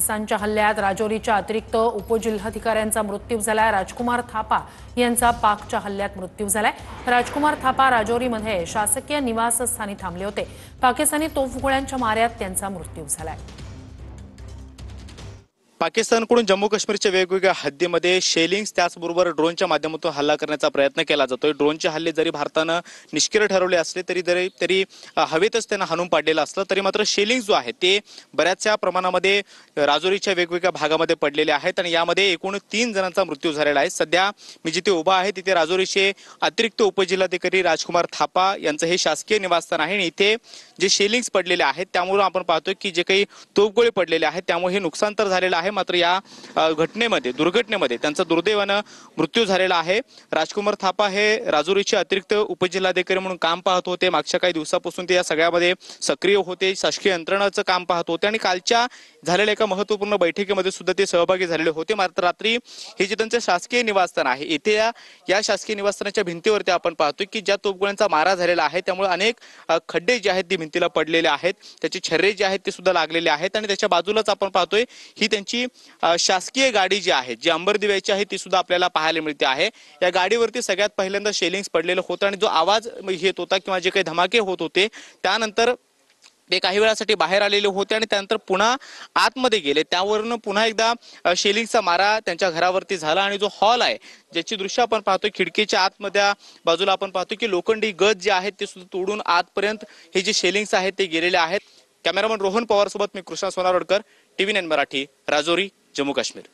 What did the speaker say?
पाकिस्तानच्या हल्ल्यात राजौरीच्या अतिरिक्त उपजिल्हाधिकाऱ्यांचा मृत्यू झालाय। राजकुमार थापा यांचा पाकच्या हल्ल्यात मृत्यू झालाय। राजकुमार थापा राजौरीमध्ये शासकीय निवासस्थानी थांबले होते। पाकिस्तानी तोफगोळ्यांच्या माऱ्यात त्यांचा मृत्यू झालाय। पाकिस्तानकडून जम्मू काश्मीरच्या वेगवेगळ्या हद्दीमध्ये शेलिंग्स त्याचबरोबर ड्रोनच्या माध्यमातून हल्ला करण्याचा प्रयत्न केला जातोय। ड्रोनचे हल्ले जरी भारतानं निष्क्रिय ठरवले असले तरी हवेतच त्यांना हाणून पाडलेलं असलं तरी मात्र शेलिंग्स जो आहे ते बऱ्याचशा प्रमाणामध्ये राजौरीच्या वेगवेगळ्या भागामध्ये पडलेले आहेत आणि यामध्ये एकूण 3 जणांचा मृत्यू झालेला आहे। सध्या मी जिथे उभा आहे तिथे राजौरीचे अतिरिक्त उपजिल्हाधिकारी राजकुमार थापा यांचं हे शासकीय निवासस्थान आहे आणि इथे जे शेलिंग्स पडलेले आहेत त्यामुळे आपण पाहतोय की जे काही तोफगोळे पडलेले आहेत त्यामुळे हे नुकसान तर झालेलं आहे, मात्र या दुर्घटनेमध्ये त्यांचा दुर्दैवानं मृत्यू झालेला आहे। राजकुमार थापा हे राजौरीचे अतिरिक्त उपजिल्हाधिकारी म्हणून काम पाहत होते। मागच्या काही दिवसापासून ते या सगळ्यामध्ये सक्रिय होते, शासकीय यंत्रणाचं काम पाहत होते आणि कालच्या झालेल्या एका महत्त्वपूर्ण बैठकीमध्ये सुद्धा ते सहभागी झालेले होते। मात्र रात्री हे जे त्यांचं शासकीय निवासस्थान आहे इथे या शासकीय निवासस्थानाच्या भिंतीवरती आपण पाहतोय की ज्या तोफगोळ्यांचा मारा झालेला आहे त्यामुळे अनेक खड्डे जे आहेत ते भिंतीला पडलेले आहेत, त्याचे छर्रे जे आहेत ते सुद्धा लागलेले आहेत आणि त्याच्या बाजूलाच आपण पाहतोय ही त्यांची शासकीय गाडी जी आहे जी अंबरदिव्याची आहे ती सुद्धा आपल्याला पाहायला मिळते आहे। या गाडीवरती सगळ्यात पहिल्यांदा शेलिंग्स पडलेलं होतं आणि जो आवाज येत होता किंवा जे काही धमाके होत होते त्यानंतर ते काही वेळासाठी बाहेर आलेले होते आणि त्यानंतर पुन्हा आतमध्ये गेले। त्यावरून पुन्हा एकदा शेलिंगचा मारा त्यांच्या घरावरती झाला आणि जो हॉल आहे ज्याची दृश्य आपण पाहतोय खिडकीच्या आतमध्ये बाजूला आपण पाहतोय की लोखंडी गज जे आहेत ते सुद्धा तोडून आतपर्यंत हे जे शेलिंग्स आहेत ते गेलेले आहेत। कॅमेरामन रोहन पवार सोबत मी कृष्णा सोनारोडकर, TV9 मराठी, राजौरी, जम्मू काश्मीर।